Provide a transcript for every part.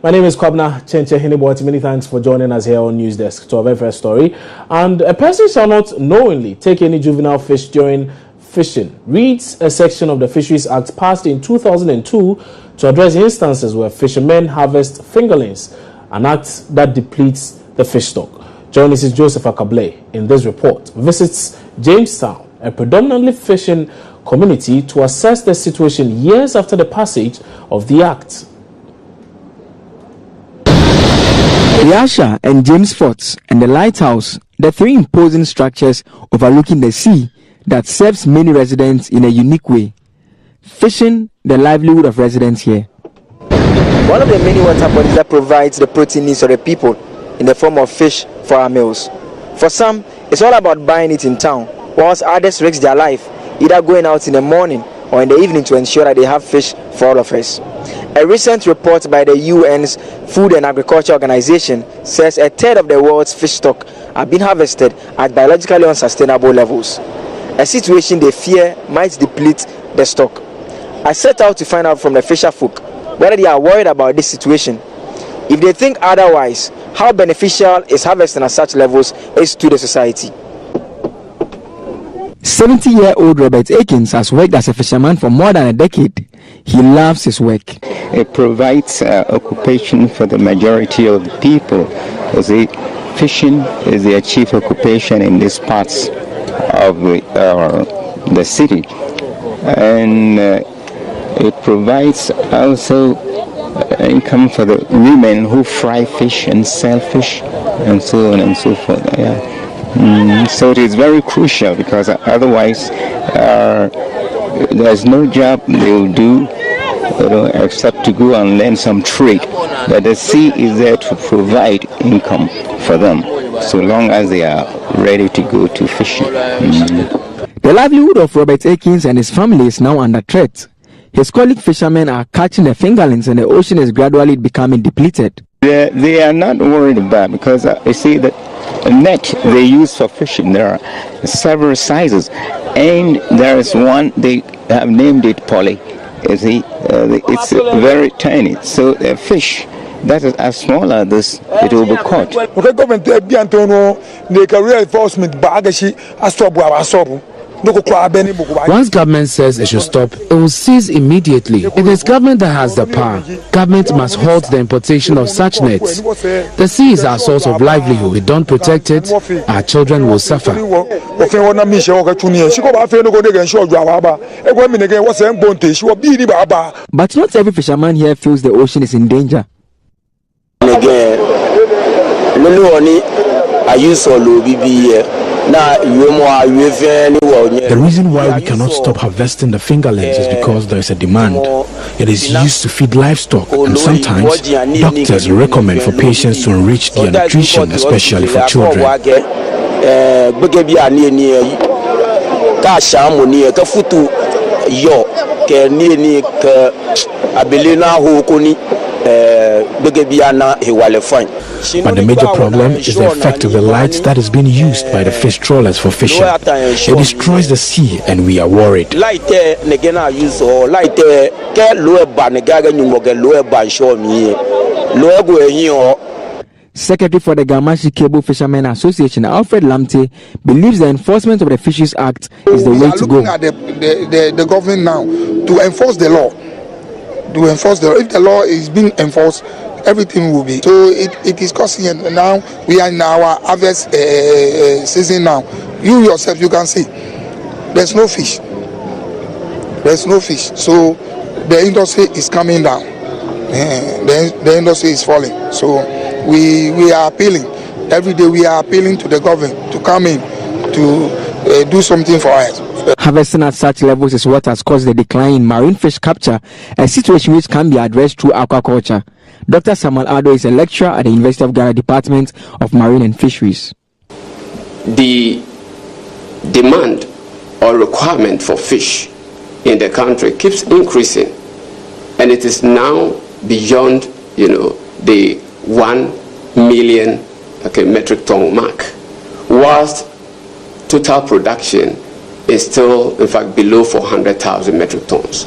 My name is Kwabna Chenche Hinebot. Many thanks for joining us here on News Desk to our very first story. And a person shall not knowingly take any juvenile fish during fishing reads a section of the Fisheries Act passed in 2002 to address instances where fishermen harvest fingerlings, an act that depletes the fish stock. Journalist Joseph Ackah-Blay in this report visits Jamestown, a predominantly fishing community, to assess the situation years after the passage of the act. The Asha and James Forts and the lighthouse, the three imposing structures overlooking the sea that serves many residents in a unique way. Fishing, the livelihood of residents here. One of the many water bodies that provides the protein needs of the people in the form of fish for our meals. For some, it's all about buying it in town, whilst others risk their life, either going out in the morning or in the evening to ensure that they have fish for all of us. A recent report by the UN's Food and Agriculture Organization says a third of the world's fish stock are being harvested at biologically unsustainable levels, a situation they fear might deplete the stock. I set out to find out from the fisher folk whether they are worried about this situation. If they think otherwise, how beneficial is harvesting at such levels is to the society. 70-year-old Robert Akins has worked as a fisherman for more than a decade. He loves his work. It provides occupation for the majority of the people. Fishing is the chief occupation in these parts of the city. And it provides also income for the women who fry fish and sell fish and so on and so forth. Yeah. So it is very crucial, because otherwise there's no job they will do, except to go and learn some trade. But the sea is there to provide income for them, so long as they are ready to go to fishing. The livelihood of Robert Akins and his family is now under threat. His colleague fishermen are catching the fingerlings and the ocean is gradually becoming depleted. They are not worried about, because you see that the net they use for fishing, there are several sizes, and there is one they have named it Polly. You see, it's very tiny, so a fish that is as small as this, it will be caught. Once government says it should stop, it will cease immediately. It is government that has the power. Government must halt the importation of such nets. The sea is our source of livelihood. We don't protect it, our children will suffer. But not every fisherman here feels the ocean is in danger. The reason why we cannot stop harvesting the fingerlings is because there is a demand. It is used to feed livestock, and sometimes doctors recommend for patients to enrich their nutrition, especially for children. But the major problem is the effect of the light that is being used by the fish trawlers for fishing. It destroys the sea, and we are worried. Secretary for the Gamashi Cable Fishermen Association, Alfred Lamte, believes the enforcement of the Fisheries Act is the way to go. At the government now to enforce the law. If the law is being enforced, everything will be. So it is costing. And now we are in our harvest season now. You yourself, you can see there's no fish. So the industry is coming down. The industry is falling. So we are appealing. Every day we are appealing to the government to come in to do something for us. Harvesting at such levels is what has caused the decline in marine fish capture, a situation which can be addressed through aquaculture. Dr. Samuel Ado is a lecturer at the University of Ghana Department of Marine and Fisheries. The demand or requirement for fish in the country keeps increasing, and it is now beyond, the 1 million metric ton mark, whilst total production is still, in fact, below 400,000 metric tons.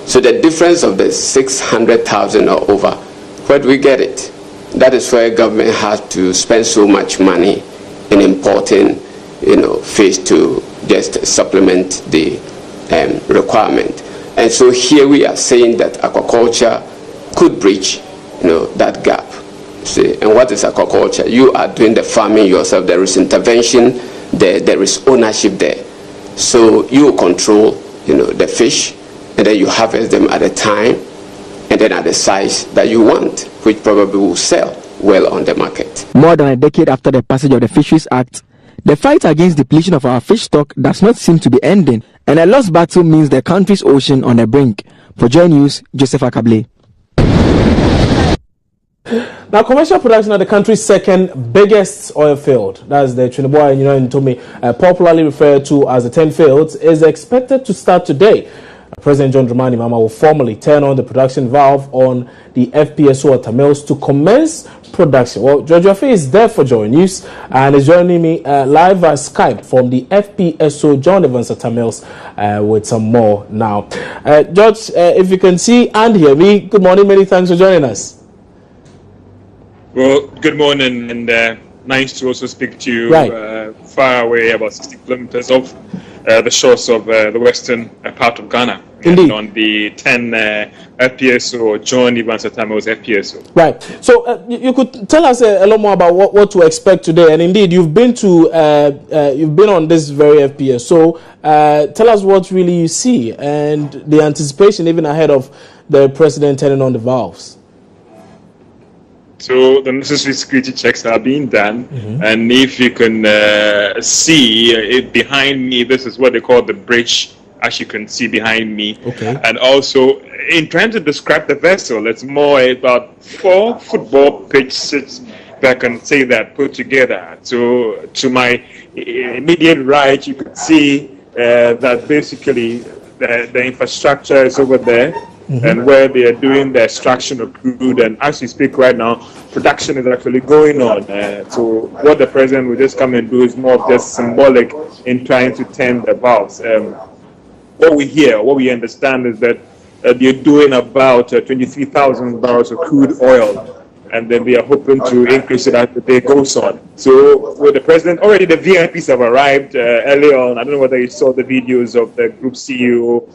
So the difference of the 600,000 or over, where do we get it? That is where government has to spend so much money in importing, fish to just supplement the requirement. And so here we are saying that aquaculture could bridge, that gap. See, and what is aquaculture? You are doing the farming yourself. There is intervention there is ownership there. So you control, the fish, and then you harvest them at a time, and then at the size that you want, which probably will sell well on the market. More than a decade after the passage of the Fisheries Act, the fight against depletion of our fish stock does not seem to be ending, and a lost battle means the country's ocean on the brink. For Joy News, Joseph Ackah-Blay. Now, commercial production at the country's second biggest oil field, that's the Trinidad and Ntomme, popularly referred to as the 10 fields, is expected to start today. President John Dramani Mahama will formally turn on the production valve on the FPSO at Tamils to commence production. Well, George Afe is there for Joy News and is joining me live via Skype from the FPSO John Evans at Tamils with some more now. George, if you can see and hear me, good morning. Many thanks for joining us. Well, good morning, and nice to also speak to you far away, about 60 kilometers off the shores of the western part of Ghana. Indeed. On the 10 FPSO, John Evans at Tamils FPSO. Right. So you could tell us a lot more about what to expect today. And indeed, you've been on this very FPSO. Tell us what really you see and the anticipation even ahead of the president turning on the valves. So the necessary security checks are being done, and if you can see it behind me, this is what they call the bridge, as you can see behind me. Okay. And also, in trying to describe the vessel, it's more about 4 football pitches, if I can say that, put together. So to my immediate right, you can see that basically the infrastructure is over there. And where they are doing the extraction of crude, and as we speak right now, production is actually going on. So what the president will just come and do is more of just symbolic in trying to turn the valves. What we hear, what we understand is that they're doing about 23,000 barrels of crude oil, and then they are hoping to increase it as the day goes on. So with the president, already the VIPs have arrived early on. I don't know whether you saw the videos of the group CEO.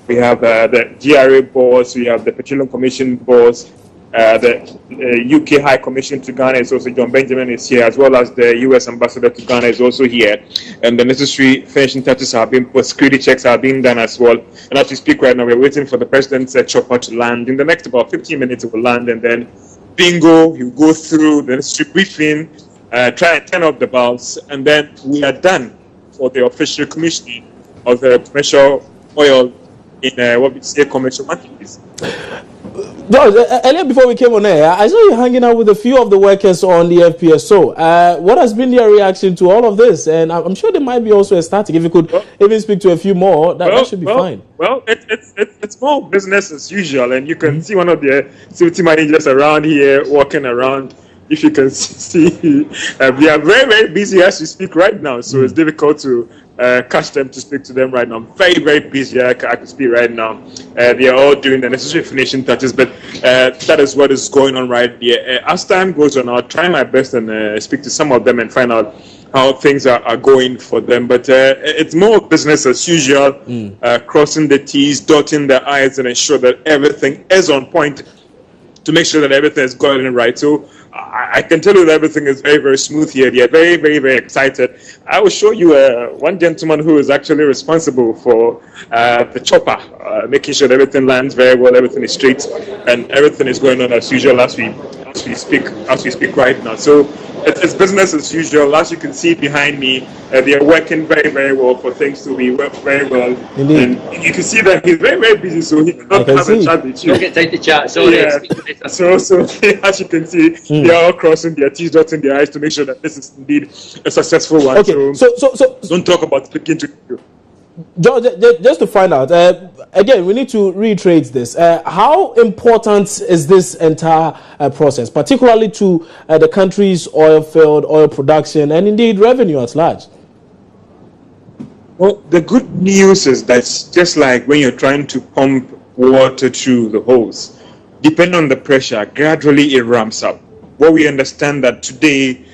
We have the GRA boss, we have the Petroleum Commission boss, the UK High Commission to Ghana is also, John Benjamin is here, as well as the US Ambassador to Ghana is also here. And the necessary finishing touches have been put, security checks are being done as well. And as we speak right now, we're waiting for the president's chopper to land. In the next about 15 minutes, it will land, and then bingo, he'll go through the necessary briefing, try and turn off the valves, and then we are done for the official commissioning of the commercial oil in what we say commercial quantities. George, earlier before we came on air, I saw you hanging out with a few of the workers on the FPSO. What has been their reaction to all of this? And I'm sure there might be also a static. If you could even speak to a few more, that should be fine. Well, it's more business as usual, and you can see one of the safety managers around here walking around. If you can see, we are very, very busy as we speak right now, so it's difficult to catch them, to speak to them right now. I'm very, very busy. I can speak right now. They are all doing the necessary finishing touches, but that is what is going on right here. As time goes on, I'll try my best and speak to some of them and find out how things are going for them. But it's more business as usual, crossing the T's, dotting the I's, and ensure that everything is on point to make sure that everything is going right. So I can tell you that everything is very, very smooth here. They are very, very, very excited. I will show you one gentleman who is actually responsible for the chopper, making sure that everything lands very well, everything is straight, and everything is going on as usual as we speak right now. So it's business as usual. As you can see behind me, they are working very, very well for things to be very well. Indeed. And you can see that he's very, very busy, so he cannot have a chat with you. Okay, take the chat. So So as you can see, they are all crossing their T's, dotting their I's to make sure that this is indeed a successful one. Okay, so don't talk about speaking to you. George, just to find out, again, we need to reiterate this. How important is this entire process, particularly to the country's oil field, oil production, and indeed revenue at large? Well, the good news is that just like when you're trying to pump water through the hose, depending on the pressure, gradually it ramps up. What we understand that today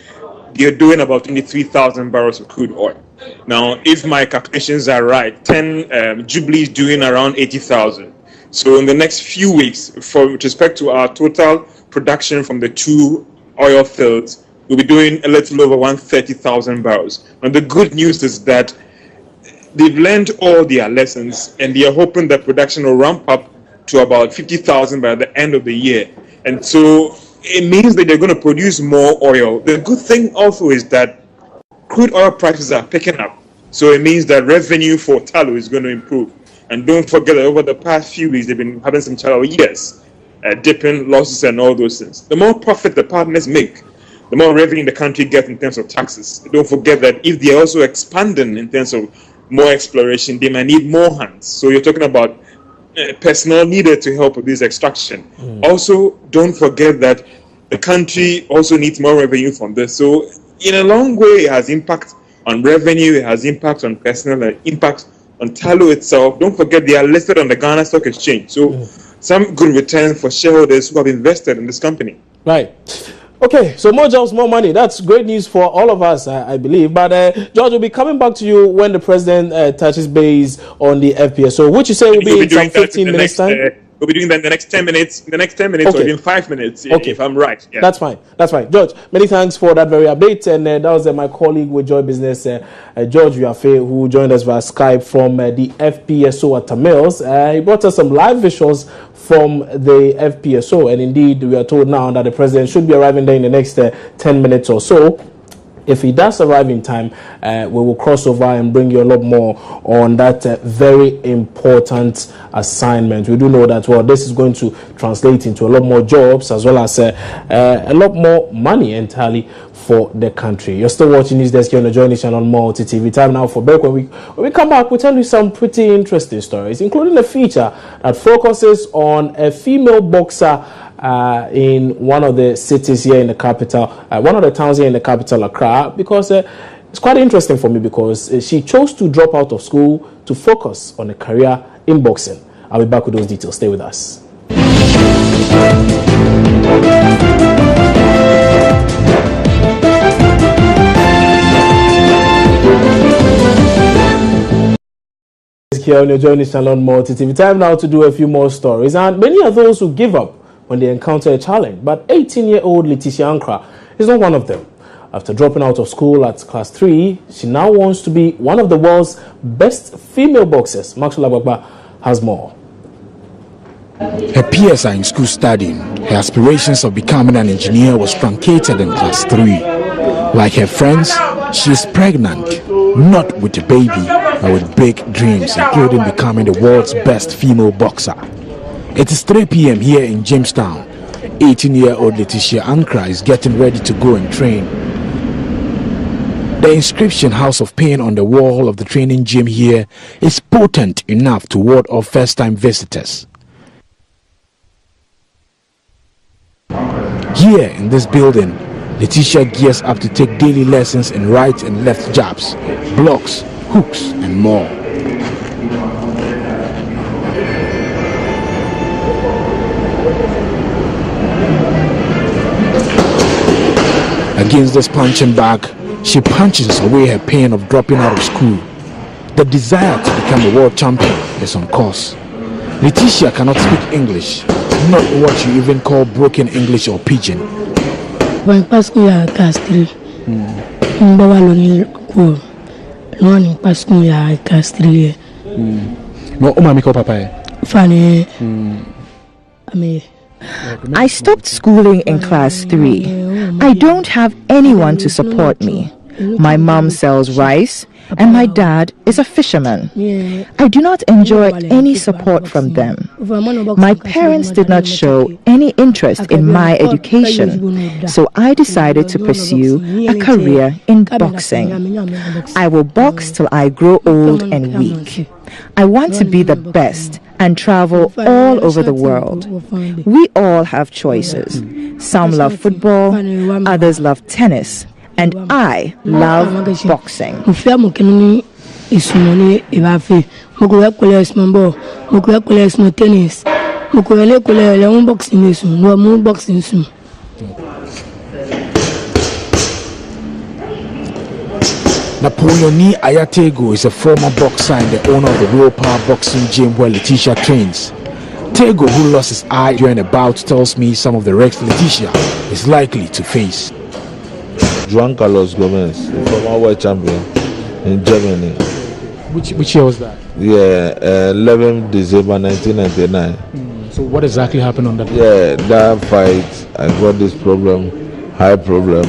they're doing about 23,000 barrels of crude oil. Now, if my calculations are right, 10 Jubilee is doing around 80,000. So in the next few weeks, with respect to our total production from the 2 oil fields, we'll be doing a little over 130,000 barrels. And the good news is that they've learned all their lessons, and they are hoping that production will ramp up to about 50,000 by the end of the year. And so it means that they're going to produce more oil. The good thing also is that crude oil prices are picking up. So it means that revenue for Tullow is going to improve. And don't forget that over the past few weeks, they've been having some challenges, dipping losses and all those things. The more profit the partners make, the more revenue the country gets in terms of taxes. Don't forget that if they're also expanding in terms of more exploration, they might need more hands. So you're talking about personnel needed to help with this extraction. Also, don't forget that the country also needs more revenue from this. So in a long way, it has impact on revenue, it has impact on personnel, and impact on Tullow itself. Don't forget they are listed on the Ghana Stock Exchange. So some good return for shareholders who have invested in this company. Right. Okay, so more jobs, more money. That's great news for all of us, I believe. But George, will be coming back to you when the president touches base on the FPSO, which you say will be in some 15 minutes time. We'll be doing that in the next 10 minutes. In the next 10 minutes, okay, or in 5 minutes, okay, if I'm right. Yeah. That's fine. That's fine. George, many thanks for that very update. And that was my colleague with Joy Business, George Wiafe, who joined us via Skype from the FPSO at Tamils. He brought us some live visuals from the FPSO. And indeed, we are told now that the president should be arriving there in the next 10 minutes or so. If he does arrive in time, we will cross over and bring you a lot more on that very important assignment. We do know that, well, this is going to translate into a lot more jobs as well as a lot more money entirely for the country. You're still watching News Desk here on the Joy Nation on Multi TV. Time now for break. When we come back, we'll tell you some pretty interesting stories, including a feature that focuses on a female boxer in one of the cities here in the capital, one of the towns here in the capital, Accra, because it's quite interesting for me because she chose to drop out of school to focus on a career in boxing. I'll be back with those details. Stay with us. Here on your Journey Channel Multi TV. Time now to do a few more stories, and many are those who give up when they encounter a challenge, but 18-year-old Letitia Ankra is not one of them. After dropping out of school at class 3, she now wants to be one of the world's best female boxers. Maxwell Agbagba has more. Her peers are in school studying. Her aspirations of becoming an engineer was truncated in class 3. Like her friends, she is pregnant, not with a baby, but with big dreams, including becoming the world's best female boxer. It is 3 p.m. here in Jamestown. 18-year-old Letitia Ankra is getting ready to go and train. The inscription House of Pain on the wall of the training gym here is potent enough to ward off first-time visitors. Here in this building, Letitia gears up to take daily lessons in right and left jabs, blocks, hooks, and more. Against this punching bag, she punches away her pain of dropping out of school. The desire to become a world champion is on course. Letitia cannot speak English, not what you even call broken English or pidgin. When Pascal ya castri, mbawa loni ko, loni Pascal ya castri. No, umami ko papa. Funny. Ame. I stopped schooling in class 3. I don't have anyone to support me. My mom sells rice and my dad is a fisherman. I do not enjoy any support from them. My parents did not show any interest in my education, so I decided to pursue a career in boxing. I will box till I grow old and weak. I want to be the best and travel all over the world. We all have choices. Some love football, others love tennis, and I love boxing. Mukwele kule unboxing soon. No unboxing soon. Napoleon Ayatego is a former boxer and the owner of the Real Power Boxing Gym where Letitia trains. Tego, who lost his eye during a bout, tells me some of the risks Letitia is likely to face. Juan Carlos Gomez, former world champion in Germany. Which year was that? Yeah, 11 December 1999. So what exactly happened on that? Yeah, that fight, I got this problem, high problem.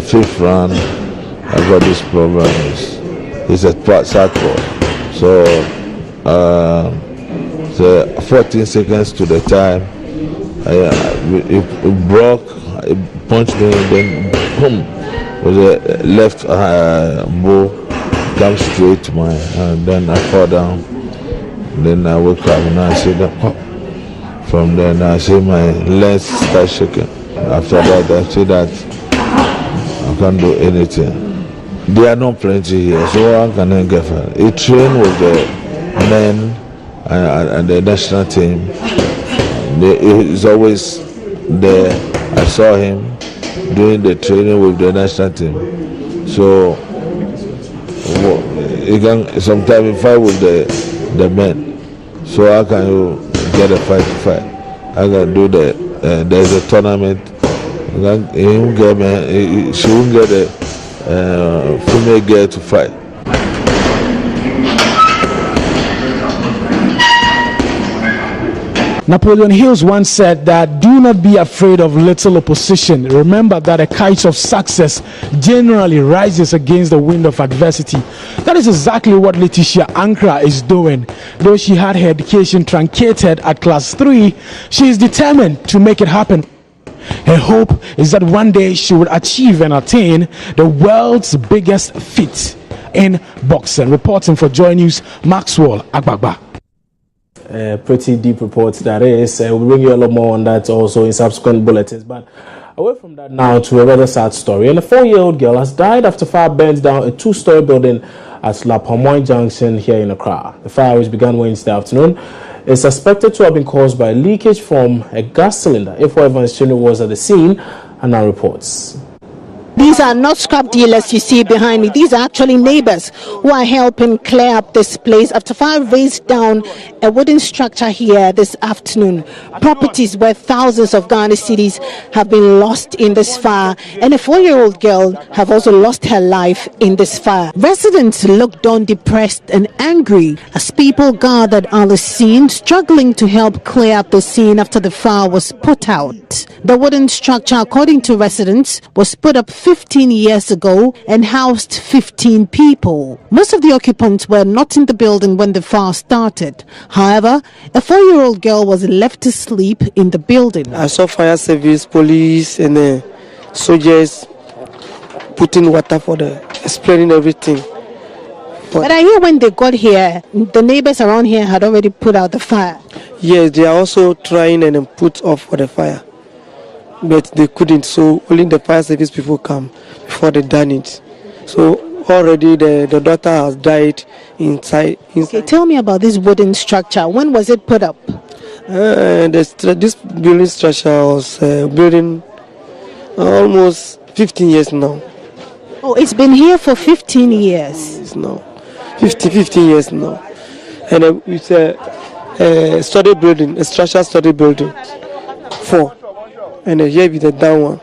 Fifth round, I got this problem. It's a southpaw. So 14 seconds to the time, it broke, it punched me, and then boom, with a left bow, come straight to my hand. Then I fall down. Then I woke up and I see that. From then I see my legs start shaking. After that, I see that I can't do anything. There are not plenty here, so I cannot get far. He trained with the men and the national team. He's always there. I saw him doing the training with the national team. So he can sometimes fight with the men. So how can you get a fight to fight? I can do there's a tournament. She won't get a female girl to fight. Napoleon Hills once said that do not be afraid of little opposition. Remember that a kite of success generally rises against the wind of adversity. That is exactly what Letitia Ankra is doing. Though she had her education truncated at class 3, she is determined to make it happen. Her hope is that one day she will achieve and attain the world's biggest feat in boxing. Reporting for Joy News, Maxwell Ackah-Blay. Pretty deep report that is. We'll bring you a lot more on that also in subsequent bulletins. But away from that now to a rather sad story. And a 4-year-old girl has died after fire burned down a 2-story building at Lapamoy Junction here in Accra. The fire, which began Wednesday afternoon, is suspected to have been caused by leakage from a gas cylinder. If Evans Chino was at the scene and now reports. These are not scrap dealers you see behind me. These are actually neighbors who are helping clear up this place after fire raised down a wooden structure here this afternoon. Properties worth thousands of Ghana cedis have been lost in this fire, and a 4-year-old girl have also lost her life in this fire. Residents looked on depressed and angry as people gathered on the scene, struggling to help clear up the scene after the fire was put out. The wooden structure, according to residents, was put up 15 years ago and housed 15 people. Most of the occupants were not in the building when the fire started. However, a 4-year-old girl was left to sleep in the building. I saw fire service, police, and soldiers putting water for explaining everything. But I hear when they got here, the neighbors around here had already put out the fire. Yes, they are also trying and put off for the fire. But they couldn't, so only the fire service people come before they done it. So already the daughter has died inside. Okay, tell me about this wooden structure. When was it put up? This building structure was building almost 15 years now. Oh, it's been here for 15 years. It's now 15 years now. And it's a study building, a structural study building. 4. And here be the down one,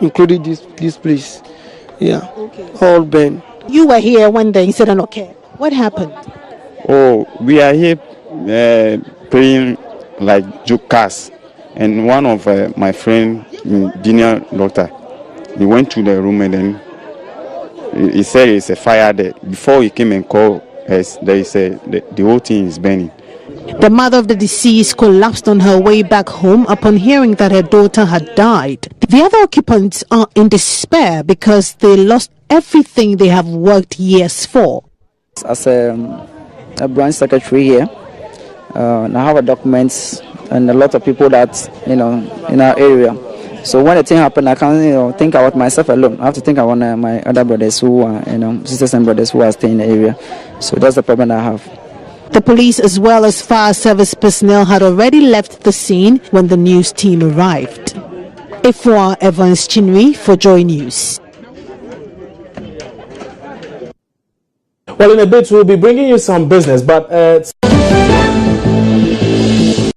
including this place. Yeah, okay. All burned. You were here when the incident occurred. What happened? Oh, we are here praying like jukas, and one of my friend, junior doctor, he went to the room and then he said it's a fire there. Before he came and called us, they said the whole thing is burning. The mother of the deceased collapsed on her way back home upon hearing that her daughter had died. The other occupants are in despair because they lost everything they have worked years for. As a branch secretary here, I have a documents and a lot of people that, in our area. So when the thing happened, I can't think about myself alone. I have to think about my other brothers who are, sisters and brothers who are staying in the area. So that's the problem I have. The police as well as fire service personnel had already left the scene when the news team arrived. Ifwa Evans Chinri for Joy News. Well, in a bit we'll be bringing you some business, but